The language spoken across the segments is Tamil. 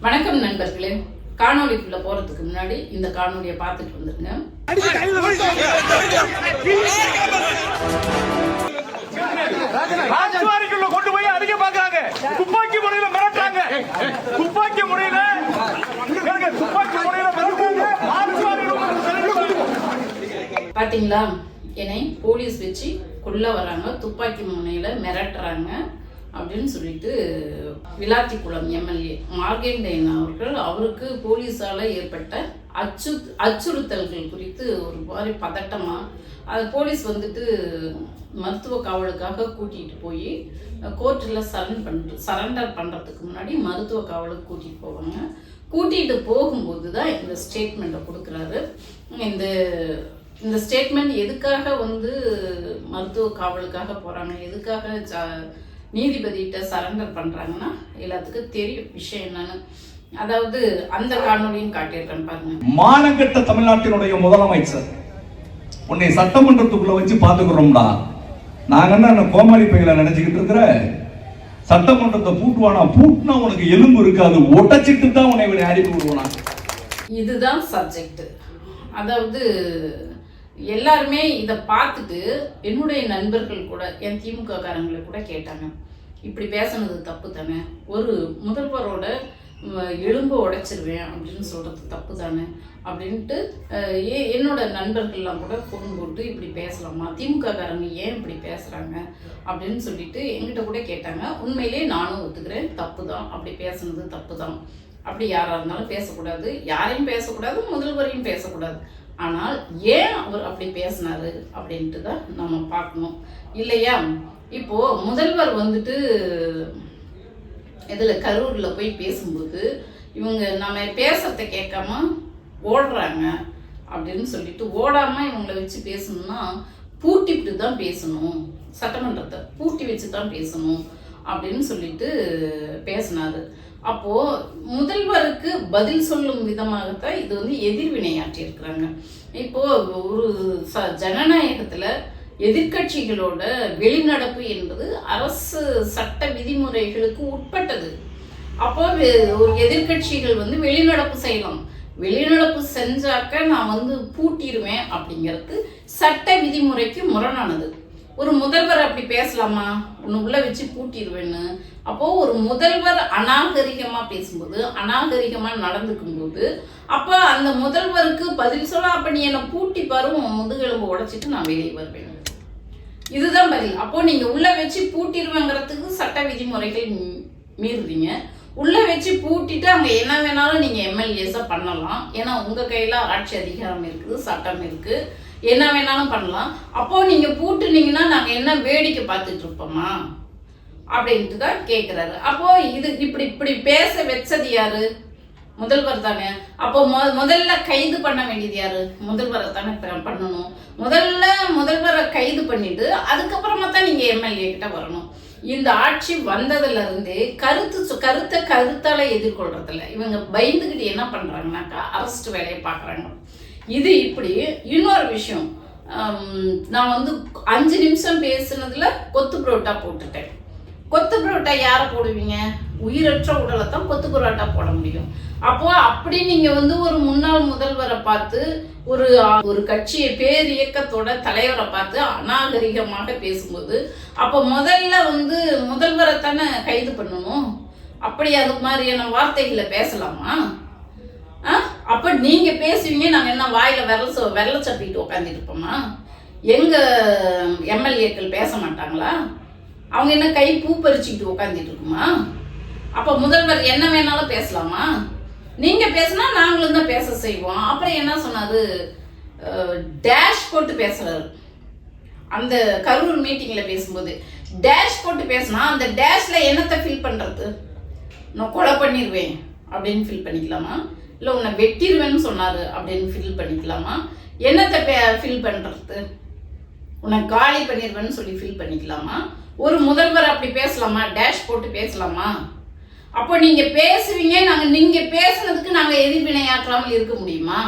வணக்கம் நண்பர்களே. காணொலிக்குள்ள போறதுக்கு முன்னாடி இந்த காணொலியை பார்த்துட்டு வந்துருங்க. ராஜ்வாரிக்குள்ள கொண்டு போய் அதிக பாக்குறாங்க. துப்பாக்கி முறையில மிரட்டுறாங்க. துப்பாக்கி முறையில பாத்தீங்களா? என்னை போலீஸ் வச்சு கொல்ல வராங்க, துப்பாக்கி முனையில மிரட்டுறாங்க அப்படின்னு சொல்லிட்டு விளாத்திக்குளம் எம்எல்ஏ மார்கண்டேயன் அவர்கள் அவருக்கு போலீஸால ஏற்பட்ட அச்சுறுத்தல்கள் குறித்து ஒரு மாதிரி பதட்டமா அது போலீஸ் வந்துட்டு மருத்துவ காவலுக்காக கூட்டிகிட்டு போய் கோர்ட்டில் சரண்டர் பண்ணுறதுக்கு முன்னாடி மருத்துவ காவலுக்கு கூட்டிகிட்டு போவாங்க. கூட்டிகிட்டு போகும்போது தான் இந்த ஸ்டேட்மெண்ட்டை கொடுக்குறாரு. இந்த ஸ்டேட்மெண்ட் எதுக்காக மருத்துவ காவலுக்காக போகிறாங்க, எதுக்காக நீதிபதிகிட்ட சரண்டர் பண்ணுறாங்கன்னா எல்லாத்துக்கும் தெரியும் விஷயம் என்னன்னு. அதாவது அந்த காணொலியும் காட்டியிருக்கேன் பாருங்க. மானகட்ட தமிழ்நாட்டினுடைய முதலமைச்சர் உன்னை சட்டமன்றத்துக்குள்ள வச்சு பாத்துக்கிறோம்டா. நாங்க என்ன கோமாளி பையில நினைச்சுக்கிட்டு இருக்கிற சட்டமன்றத்தை பூட்டுவானா? பூட்டினா உனக்கு எலும்பு இருக்காது, உடைச்சிட்டு தான் உன்னை விட அடிப்பு விடுவானா. இதுதான் சப்ஜெக்ட். அதாவது எல்லாருமே இதை பார்த்துட்டு என்னுடைய நண்பர்கள் கூட என் திமுக காரங்களை கூட கேட்டாங்க, இப்படி பேசுனது தப்பு தானே, ஒரு முதல்வரோட எலும்பு உடைச்சிருவேன் அப்படின்னு சொல்றது தப்பு தானே அப்படின்ட்டு என்னோட நண்பர்கள்லாம் கூட ஃபோன் போட்டு இப்படி பேசலாமா, திமுக காரங்க ஏன் இப்படி பேசுறாங்க அப்படின்னு சொல்லிட்டு என்கிட்ட கூட கேட்டாங்க. உண்மையிலே நானும் ஒத்துக்கிறேன், தப்பு தான், அப்படி பேசுனது தப்பு தான். அப்படி யாராக இருந்தாலும் பேசக்கூடாது, யாரையும் பேசக்கூடாது, முதல்வரையும் பேசக்கூடாது. ஆனால் ஏன் அவர் அப்படி பேசினாரு அப்படின்ட்டு தான் நம்ம பார்க்கணும் இல்லையா? இப்போ முதல்வர் இதில் கரூரில் போய் பேசும்போது இவங்க நம்ம பேசுறத கேட்காம ஓடுறாங்க அப்படின்னு சொல்லிட்டு ஓடாமல் இவங்களை வச்சு பேசணும்னா பூட்டிவிட்டு தான் பேசணும், சட்டமன்றத்தை பூட்டி வச்சு தான் பேசணும் அப்படின்னு சொல்லிட்டு பேசினாரு. அப்போ முதல்வருக்கு பதில் சொல்லும் விதமாகத்தான் இது எதிர்வினையாற்றி இருக்கிறாங்க. இப்போ ஒரு ஜனநாயகத்துல எதிர்கட்சிகளோட வெளிநடப்பு என்பது அரசு சட்ட விதிமுறைகளுக்கு உட்பட்டது. அப்போ ஒரு எதிர்கட்சிகள் வெளிநடப்பு செய்யலாம். வெளிநடப்பு செஞ்சாக்க நான் பூட்டிடுவேன் அப்படிங்கிறது சட்ட விதிமுறைக்கு முரணானது. ஒரு முதல்வர் அப்படி பேசலாமா, ஒன்று உள்ள வச்சு பூட்டிடுவேன்னு? அப்போ ஒரு முதல்வர் அநாகரிகமா பேசும்போது, அநாகரிகமா நடந்துக்கும் போது, அப்ப அந்த முதல்வருக்கு பதில் சொல்ல, அப்ப நீ என்னை பூட்டி பாரு, உன் முதுகெலும்பு உடைச்சிட்டு நான் வெளியே வருவேன், இதுதான் பதில். அப்போ நீங்க உள்ள வச்சு பூட்டிடுவேங்கிறதுக்கு சட்ட விதிமுறைகள் மீறுறீங்க. உள்ள வச்சு பூட்டிட்டு அங்க என்ன வேணாலும் நீங்க எம்எல்ஏஸா பண்ணலாம். ஏன்னா உங்க கையில ஆட்சி அதிகாரம் இருக்குது, சட்டம் இருக்கு, என்ன வேணாலும் பண்ணலாம். அப்போ நீங்க பூட்டுனீங்கன்னா நாங்க என்ன வேடிக்கை பார்த்துட்டு இருப்போமா அப்படின்ட்டு தான் கேட்கிறாரு. அப்போ இப்படி பேச வச்சது யாரு? முதல்வர் தானே. அப்போ முதல்ல கைது பண்ண வேண்டியது யாரு? முதல்வரை தானே பண்ணணும். முதல்வரை கைது பண்ணிட்டு அதுக்கப்புறமா தான் நீங்க எம்எல்ஏ கிட்ட வரணும். இந்த ஆட்சி வந்ததுல இருந்தே கருத்தால எதிர்கொள்றதில்ல. இவங்க பயந்துகிட்டு என்ன பண்றாங்கன்னாக்கா அரெஸ்ட் வேலையை பாக்குறாங்க. இது இப்படி. இன்னொரு விஷயம், நான் 5 நிமிஷம் பேசுனதுல கொத்து புரோட்டா போட்டுட்டேன். கொத்து புரோட்டா யாரை போடுவீங்க? உயிரற்ற உடலை தான் கொத்து புரோட்டா போட முடியும். அப்போ அப்படி நீங்க ஒரு முன்னாள் முதல்வரை பார்த்து, ஒரு கட்சியை பேர் இயக்கத்தோட தலைவரை பார்த்து அநாகரிகமாக பேசும்போது, அப்போ முதல்ல முதல்வரை தானே கைது பண்ணணும். அப்படி அது மாதிரியான வார்த்தைகளை பேசலாமா? அப்ப நீங்க பேசுவீங்க, நாங்க என்ன வாயில வெள்ள சப்பிட்டு உட்காந்துட்டு இருப்போமா? எங்க எம்எல்ஏக்கள் பேச மாட்டாங்களா? அவங்க என்ன கை பூ பறிச்சுக்கிட்டு உட்காந்துட்டு இருக்குமா? அப்ப முதல்வர் என்ன வேணாலும் பேசலாமா? நீங்க பேசினா நாங்களும் தான் பேச செய்வோம். அப்புறம் என்ன சொன்னாரு? டேஷ் போட்டு பேசுறாரு. அந்த கரூர் மீட்டிங்ல பேசும்போது டேஷ் போட்டு பேசினா அந்த டேஷ்ல என்னத்தை ஃபீல் பண்றது? நான் கொலை பண்ணிடுவேன் அப்படின்னு ஃபீல் பண்ணிக்கலாமா? இல்லை உன்னை வெட்டிடுவேன்னு சொன்னாரு அப்படின்னு ஃபீல் பண்ணிக்கலாமா? என்னத்தை ஃபீல் பண்றது? உன்னை காலி பண்ணிடுவேன்னு சொல்லி ஃபீல் பண்ணிக்கலாமா? ஒரு முதல்வர் அப்படி பேசலாமா? டேஷ் போட்டு பேசலாமா? அப்போ நீங்க பேசுவீங்க, நீங்க பேசுனதுக்கு நாங்க எதிர்வினையாற்றாமல் இருக்க முடியுமா?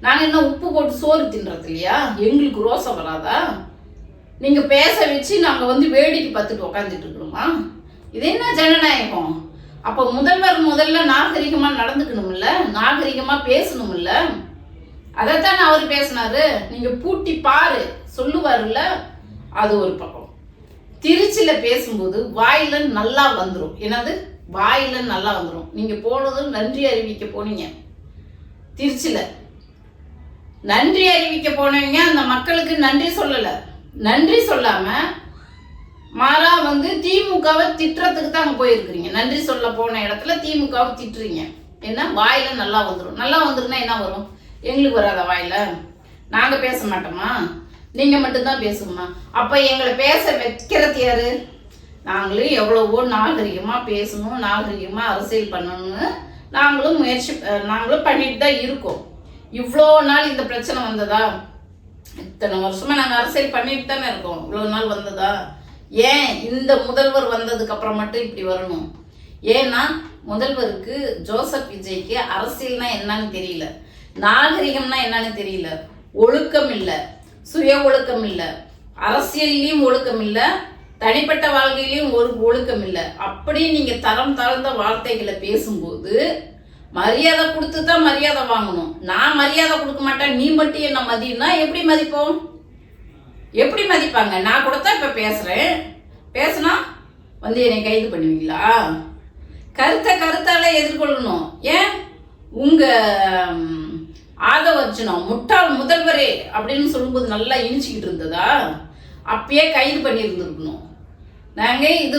நாங்க என்ன உப்பு போட்டு சோறு தின்றது இல்லையா? எங்களுக்கு ரோசம் வராதா? நீங்க பேச வச்சு நாங்க வேடிக்கை பார்த்துட்டு உட்காந்துட்டு இருக்கணுமா? இது என்ன ஜனநாயகம்? அப்ப முதல்ல நாகரிகமா நடந்துக்கணும்ல, நாகரிகமா பேசணும்ல. அதைத்தான் அவர் பேசினாரு. நீங்க பூட்டி பாரு சொல்லுவாருல்ல, அது ஒரு பக்கம். திருச்சியில பேசும்போது வாயில நல்லா வந்துடும். என்னது வாயில நல்லா வந்துடும். நீங்க போனதும் நன்றி அறிவிக்க போனீங்க. திருச்சியில நன்றி அறிவிக்க போனவங்க அந்த மக்களுக்கு நன்றி சொல்லல. நன்றி சொல்லாம மாறா திமுகவை திட்டுறதுக்கு தான் அங்க போயிருக்கிறீங்க. நன்றி சொல்ல போன இடத்துல திமுகவை திட்டுறீங்க. என்ன வாயில நல்லா வந்துடும். நல்லா வந்துருன்னா என்ன வரும்? எங்களுக்கு வராத வாயில? நாங்க பேச மாட்டோமா? நீங்க மட்டும்தான் பேசுமா? அப்ப எங்களை பேச வைக்கிறது யாரு? நாங்களும் எவ்வளவோ நாகரிகமா பேசணும், நாகரிகமா அரசியல் பண்ணணும்னு நாங்களும் பண்ணிட்டு தான் இருக்கோம். இவ்வளோ நாள் இந்த பிரச்சனை வந்ததா? இத்தனை வருஷமா நாங்கள் அரசியல் பண்ணிட்டு தானே இருக்கோம். இவ்வளோ நாள் வந்ததா? ஏன் இந்த முதல்வர் வந்ததுக்கு அப்புறம் மட்டும் இப்படி வரணும்? ஏன்னா முதல்வருக்கு ஜோசப் விஜய்க்கு அரசியல்னா என்னன்னு தெரியல, நாகரிகம்னா என்னன்னு தெரியல, ஒழுக்கம் இல்லை, சுய ஒழுக்கம் இல்லை, அரசியல்லையும் ஒழுக்கம் இல்லை, தனிப்பட்ட வாழ்க்கையிலையும் ஒழுக்கம் இல்லை. அப்படி நீங்க தரம் தாழ்ந்த வார்த்தைகளை பேசும்போது மரியாதை கொடுத்து தான் மரியாதை வாங்கணும். நான் மரியாதை கொடுக்க மாட்டேன், நீ மட்டும் என்ன மதினா எப்படி மதிப்போம்? எப்படி மதிப்பாங்க? நான் கூட தான் இப்ப பேசுறேன். பேசுனா என்னை கைது பண்ணுவீங்களா? கருத்தால எதிர்கொள்ளணும். ஏன் உங்க ஆதவர்ஜுனம் முட்டாள் முதல்வரே அப்படின்னு சொல்லும்போது நல்லா இனிச்சுக்கிட்டு இருந்ததா? அப்பயே கைது பண்ணி இருந்திருக்கணும். நாங்க இது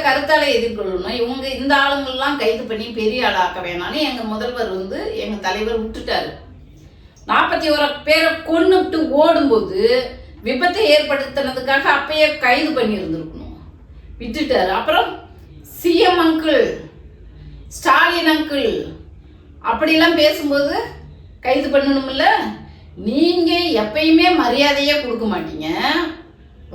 கருத்தால எதிர்கொள்ளணும். இவங்க இந்த ஆளுங்கள்லாம் கைது பண்ணி பெரிய ஆளாக்க வேணான்னு எங்க முதல்வர் எங்க தலைவர் விட்டுட்டாரு. 41 பேரை கொன்னுட்டு ஓடும்போது விபத்தை ஏற்படுத்தினதுக்காக அப்பயே கைது பண்ணி இருந்திருக்கணும். விட்டுட்டாரு. அப்புறம் சிஎம் அங்கிள், ஸ்டாலின் அங்கிள் அப்படிலாம் பேசும்போது கைது பண்ணணும்ல. நீங்க எப்பயுமே மரியாதையே கொடுக்க மாட்டீங்க.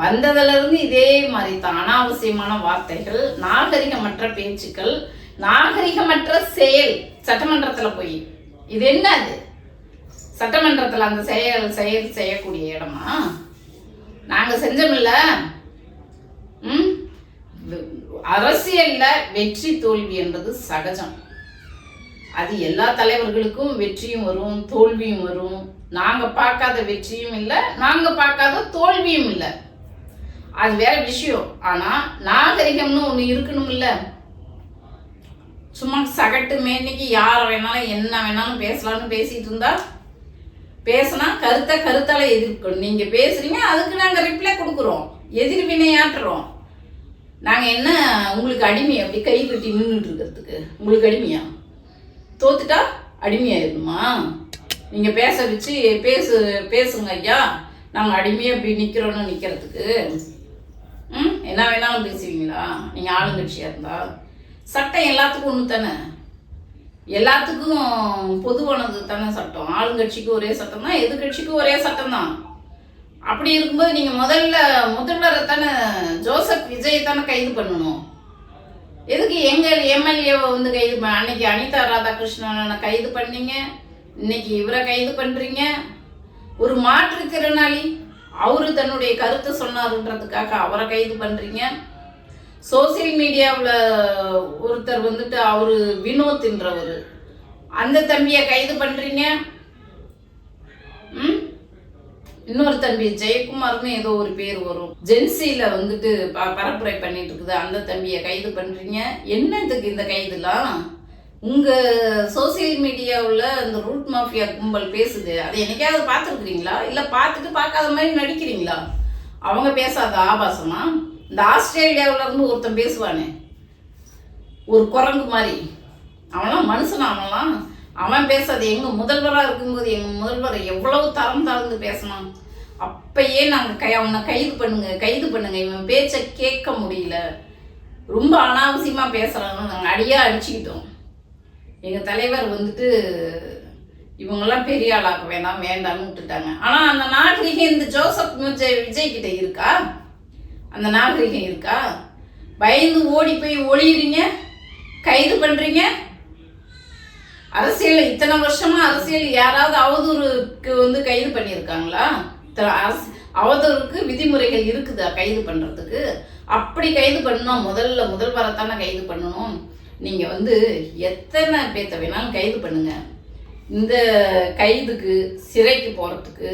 வந்ததுல இருந்து இதே மாதிரி தான் அனாவசியமான வார்த்தைகள், நாகரிகமற்ற பேச்சுக்கள், நாகரிகமற்ற செயல். சட்டமன்றத்துல போய் இது என்ன? அது சட்டமன்றத்துல அந்த செயல் செய்யக்கூடிய இடமா? நாங்க செஞ்சோம்ல. அரசியல்ல வெற்றி தோல்வி என்பது சகஜம். அது எல்லா தலைவர்களுக்கும் வெற்றியும் வரும், தோல்வியும் வரும். நாங்க பார்க்காத வெற்றியும் இல்லை, நாங்க பார்க்காத தோல்வியும் இல்லை. அது வேற விஷயம். ஆனா நாகரிகம்னு ஒண்ணு இருக்கணும் இல்ல. சும்மா சகட்டு மேனிக்கு யார வேணாலும் என்ன வேணாலும் பேசலாம்னு பேசிட்டு இருந்தா, பேசினா கருத்தால எதிர்க்கணும். நீங்க பேசுறீங்க, அதுக்கு நாங்க ரிப்ளை கொடுக்குறோம், எதிர்வினையாற்றுறோம். நாங்க என்ன உங்களுக்கு அடிமை? அப்படி கை கட்டி நின்றுட்டு இருக்கிறதுக்கு உங்களுக்கு அடிமையா? தோத்துட்டா அடிமையாயிருமா? நீங்க பேச வச்சு பேசுங்க ஐயா, நாங்க அடிமையா அப்படி நிக்கிறோம்னு நிக்கிறதுக்கு என்ன வேணாலும் பேசுவீங்களா? நீங்க ஆளுங்கட்சியா இருந்தா சட்டம் எல்லாத்துக்கும் ஒண்ணு தானே, எல்லாத்துக்கும் பொதுவானது தானே சட்டம். ஆளுங்கட்சிக்கு ஒரே சட்டம் தான், எதிர்கட்சிக்கும் ஒரே சட்டம் தான். அப்படி இருக்கும்போது நீங்க முதல்வரை தானே, ஜோசப் விஜய் தானே கைது பண்ணணும். எதுக்கு எங்க எம்எல்ஏவை கைது அன்னைக்கு அனிதா ராதாகிருஷ்ணனை கைது பண்ணீங்க, இன்னைக்கு இவரை கைது பண்றீங்க. ஒரு மாற்றுத்திறனாளி அவரு தன்னுடைய கருத்தை சொன்னாருன்றதுக்காக அவரை கைது பண்றீங்க. சோசியல் மீடியாவில் ஒருத்தர் அவரு வினோத்ன்றவர், அந்த தம்பியை கைது பண்றீங்க. இன்னொரு தம்பி ஜெயக்குமார்னு ஏதோ ஒரு பேர் வரும், ஜென்சில பரப்புரை பண்ணிட்டு இருக்குது, அந்த தம்பியை கைது பண்றீங்க. என்னத்துக்கு இந்த கைதுலாம்? உங்க சோசியல் மீடியாவில் இந்த ரூட் மாஃபியா கும்பல் பேசுது, அதை என்னைக்காவது பார்த்துருக்குறீங்களா? இல்லை பார்த்துட்டு பார்க்காத மாதிரி நடிக்கிறீங்களா? அவங்க பேசாத ஆபாசமா? இந்த ஆஸ்திரேலியாவில இருந்து ஒருத்தன் பேசுவானே, ஒரு குரங்கு மாதிரி, அவன்லாம் மனுஷனா? அவன் பேசாது. எங்க முதல்வராக இருக்கும்போது எங்க முதல்வரை எவ்வளவு தரம் தாழ்ந்து பேசணும். அப்பயே நாங்கள் அவனை கைது பண்ணுங்க, இவன் பேச்சை கேட்க முடியல, ரொம்ப அனாவசியமா பேசுறான்னு நாங்கள் அடியா அடிச்சுக்கிட்டோம். எங்க தலைவர் இவங்கெல்லாம் பெரிய ஆளாக்க வேண்டாம்னு விட்டுட்டாங்க. ஆனா அந்த நாகரிகம் இந்த ஜோசப் விஜய் கிட்ட இருக்கா? அந்த நாகரிகம் இருக்கா? பயந்து ஓடி போய் ஒளியுறீங்க, கைது பண்றீங்க. அரசியல் இத்தனை வருஷமா அரசியல் யாராவது அவதூறுக்கு கைது பண்ணியிருக்காங்களா? அவதூறுக்கு விதிமுறைகள் இருக்குதா கைது பண்றதுக்கு? அப்படி கைது பண்ணணும். முதல்வரை தானே கைது பண்ணணும். நீங்கள் வந்து எத்தனை பேத்த வேணாலும் கைது பண்ணுங்க. இந்த கைதுக்கு சிறைக்கு போகிறதுக்கு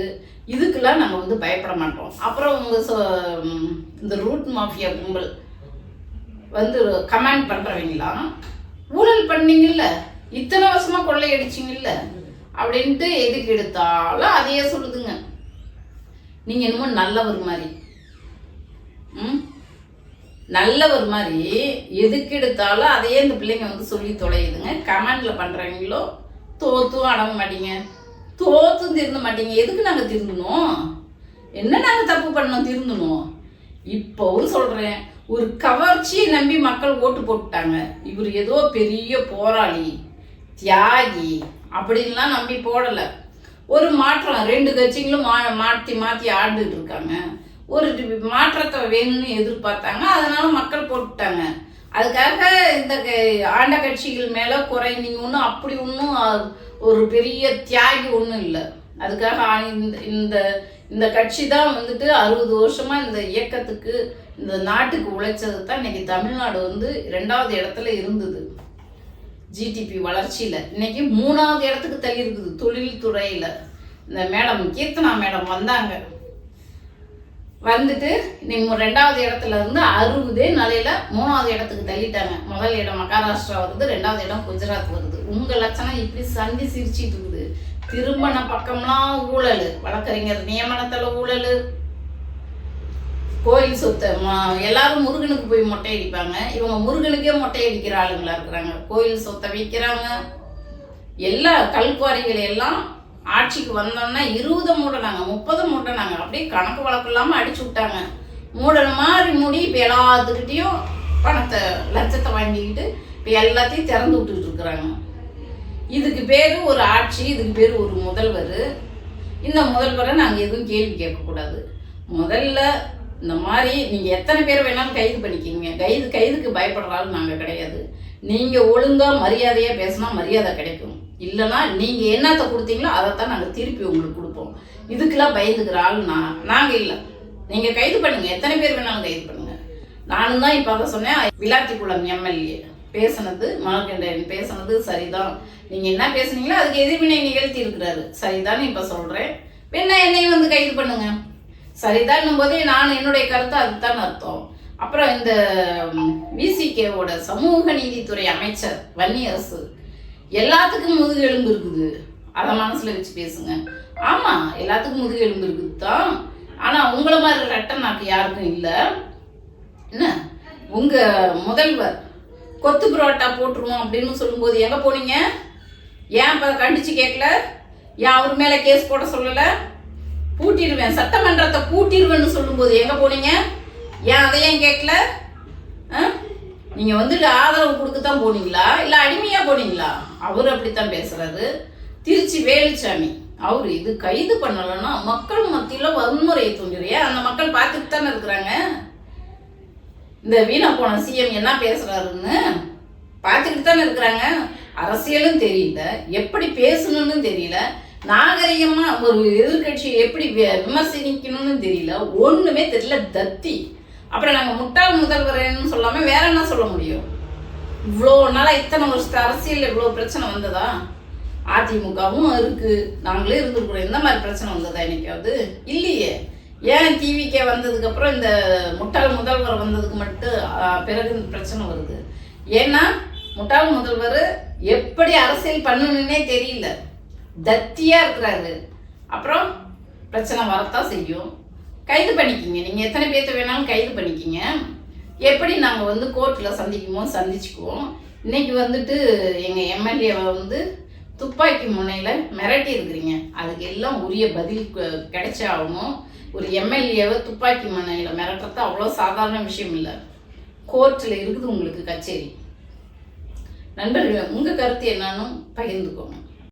இதுக்கெல்லாம் நாங்கள் வந்து பயப்பட மாட்டோம். அப்புறம் உங்கள் இந்த ரூட் மாஃபியா கும்பல் வந்து கமெண்ட் பண்ணுறவங்களாம் ஊழல் பண்ணீங்கல்ல, இத்தனை வருஷமாக கொள்ளையடிச்சிங்கல்ல அப்படின்ட்டு எதுக்கு எடுத்தாலும் அதையே சொல்லுதுங்க. நீங்கள் என்னமோ நல்லவர் மாதிரி நல்லவர் மாதிரி எதுக்கு எடுத்தாலும் அதையே இந்த பிள்ளைங்க வந்து சொல்லி தொலையுதுங்க. கமெண்ட்ல பண்ணுறவங்களோ தோத்தும் அடங்க மாட்டீங்க, தோத்தும் திருந்த மாட்டீங்க. எதுக்கு நாங்கள் திருந்தணும்? என்ன நாங்கள் தப்பு பண்ணோம் திருந்தணும்? இப்போவும் சொல்கிறேன், ஒரு கவர்ச்சியை நம்பி மக்கள் ஓட்டு போட்டுட்டாங்க. இவர் ஏதோ பெரிய போராளி தியாகி அப்படின்லாம் நம்பி போடலை. ஒரு மாற்றம், 2 கட்சிகளும் மாற்றி மாற்றி ஆண்டுட்டு இருக்காங்க. ஒரு மாற்றத்தை வேணும்னு எதிர்பார்த்தாங்க, அதனால மக்கள் போட்டுட்டாங்க. அதுக்காக இந்த ஆண்ட கட்சிகள் மேலே குறை நீங்கள் ஒன்றும் அப்படி ஒன்றும் ஒரு பெரிய தியாகி ஒன்றும் இல்லை. அதுக்காக இந்த இந்த கட்சி தான் வந்துட்டு 60 வருஷமா இந்த இயக்கத்துக்கு இந்த நாட்டுக்கு உழைச்சது தான் இன்னைக்கு தமிழ்நாடு வந்து 2வது இடத்துல இருந்தது ஜிடிபி வளர்ச்சியில். இன்னைக்கு 3வது இடத்துக்கு தள்ளி இருக்குது தொழில்துறையில். இந்த மேடம் கீர்த்தனா மேடம் வந்தாங்க, வந்துட்டு இன்னைக்கு 2வது இடத்துல இருந்து 60 நிலையில 3வது இடத்துக்கு தள்ளிட்டாங்க. முதல் இடம் மகாராஷ்டிரா வருது, 2வது இடம் குஜராத் வருது. உங்க லட்சணம் இப்படி சந்தி சிரிச்சிட்டு இருக்குது. திருமண பக்கம்லாம் ஊழல், வழக்கறிஞர் நியமனத்துல ஊழல், கோயில் சொத்தை எல்லாரும் முருகனுக்கு போய் மொட்டை அடிப்பாங்க. இவங்க முருகனுக்கே மொட்டை அடிக்கிற ஆளுங்களா இருக்கிறாங்க. கோயில் சொத்தை விற்கிறாங்க. எல்லா கல்குவாரிகளை எல்லாம் ஆட்சிக்கு வந்தோம்னா 20 மூடனாங்க, 30 மூடனாங்க. அப்படியே கணக்கு வழக்கு இல்லாமல் அடிச்சு விட்டாங்க. மூடன மாதிரி மூடி இப்போ எல்லாத்துக்கிட்டையும் பணத்தை லட்சத்தை வாங்கிக்கிட்டு இப்போ எல்லாத்தையும் திறந்து விட்டுக்கிட்டு இருக்கிறாங்க. இதுக்கு பேர் ஒரு ஆட்சி, இதுக்கு பேர் ஒரு முதல்வர். இந்த முதல்வரை நாங்கள் எதுவும் கேள்வி கேட்கக்கூடாது. முதல்ல இந்த மாதிரி நீங்கள் எத்தனை பேர் வேணாலும் கைது பண்ணிக்கிங்க. கைதுக்கு பயப்படுறாலும் நாங்கள் கிடையாது. நீங்கள் ஒழுங்காக மரியாதையாக பேசினா மரியாதை கிடைக்கும். இல்லைன்னா நீங்கள் என்னத்தை கொடுத்தீங்களோ அதைத்தான் நாங்கள் திருப்பி உங்களுக்கு கொடுப்போம். இதுக்கெல்லாம் பயந்துக்கிற ஆள் நாங்கள் இல்லை. நீங்கள் கைது பண்ணுங்க, எத்தனை பேர் வேணாலும் கைது பண்ணுங்க. நானும் தான் இப்போ அதை சொன்னேன். விளாத்திக்குளம் எம்எல்ஏ பேசுனது, மலர்கண்டன் பேசுனது சரிதான். நீங்கள் என்ன பேசுனீங்களோ அதுக்கு எதிர்வினை நிகழ்த்தி இருக்கிறாரு, சரிதான். இப்போ சொல்கிறேன், வேணா என்னையும் வந்து கைது பண்ணுங்க. சரிதான் போதே நான் என்னுடைய கருத்து அதுதான் அர்த்தம். அப்புறம் இந்த விசிகேவோட சமூக நீதித்துறை அமைச்சர் வன்னியரசு எல்லாத்துக்கும் முதுகெலும்பு இருக்குது, அதை மனசுல வச்சு பேசுங்க. ஆமா, எல்லாத்துக்கும் முதுகெலும்பு இருக்குது தான். ஆனா உங்களை மாதிரி ரெட்டை நாக்கு யாருக்கும் இல்லை. என்ன உங்க முதல்வர் கொத்து புரோட்டா போட்டுருவோம் அப்படின்னு சொல்லும்போது எங்க போனீங்க? ஏன் இப்ப கண்டிச்சு கேட்கல? ஏன் அவர் மேல கேஸ் போட சொல்லல? பூட்டிடுவேன், சட்டமன்றத்தை பூட்டிடுவேன்னு சொல்லும்போது எங்க போனீங்க? ஏன் அதையும் கேட்கல? நீங்க வந்துட்டு ஆதரவு கொடுக்கத்தான் போனீங்களா, இல்ல அடிமையா போனீங்களா? அவரு அப்படித்தான் பேசுறாரு. திருச்சி வேலுச்சாமி அவரு இது கைது பண்ணலன்னா மக்கள் மத்தியில வன்முறையை தூண்டுறியா? அந்த மக்கள் பார்த்துட்டு தானே இருக்கிறாங்க. இந்த வீணா போன சிஎம் என்ன பேசுறாருன்னு பார்த்துக்கிட்டு தானே இருக்கிறாங்க. அரசியலும் தெரியல, எப்படி பேசணும்னு தெரியல, நாகரிகமா ஒரு எதிர்கட்சியை எப்படி விமர்சனிக்கணும்னு தெரியல, ஒண்ணுமே தெரியல, தத்தி. அப்புறம் நாங்கள் முட்டாள் முதல்வர்னு சொல்லாம வேற என்ன சொல்ல முடியும்? இவ்வளோ நாளா இத்தனை வருஷத்து அரசியல் இவ்வளோ பிரச்சனை வந்ததா? அதிமுகவும் இருக்கு, நாங்களே இருந்துருக்குறோம். இந்த மாதிரி பிரச்சனை வந்ததா என்னைக்காவது? இல்லையே. ஏன் டிவிக்கே வந்ததுக்கு அப்புறம் இந்த முட்டாள் முதல்வர் வந்ததுக்கு மட்டும் பிறகு இந்த பிரச்சனை வருது? ஏன்னா முட்டாள் முதல்வர் எப்படி அரசியல் பண்ணணுன்னே தெரியல, தத்தியா இருக்கிறாரு. அப்புறம் பிரச்சனை வரத்தான் செய்யும். கைது பண்ணிக்கிங்க, நீங்க எத்தனை பேர்த்த வேணாலும் கைது பண்ணிக்கிங்க. எப்படி நாங்கள் வந்து கோர்ட்டில் சந்திச்சுக்குவோம். இன்னைக்கு வந்துட்டு எங்கள் எம்எல்ஏவை வந்து துப்பாக்கி முனையில் மிரட்டி இருக்கிறீங்க, அதுக்கு எல்லாம் உரிய பதில் கிடைச்சே ஆகணும். ஒரு எம்எல்ஏவை துப்பாக்கி முனையில் மிரட்டுறது அவ்வளோ சாதாரண விஷயம் இல்லை. கோர்ட்டில் இருக்குது உங்களுக்கு கச்சேரி. நண்பர்கள், உங்கள் கருத்து என்னன்னு பகிர்ந்துக்கோங்க.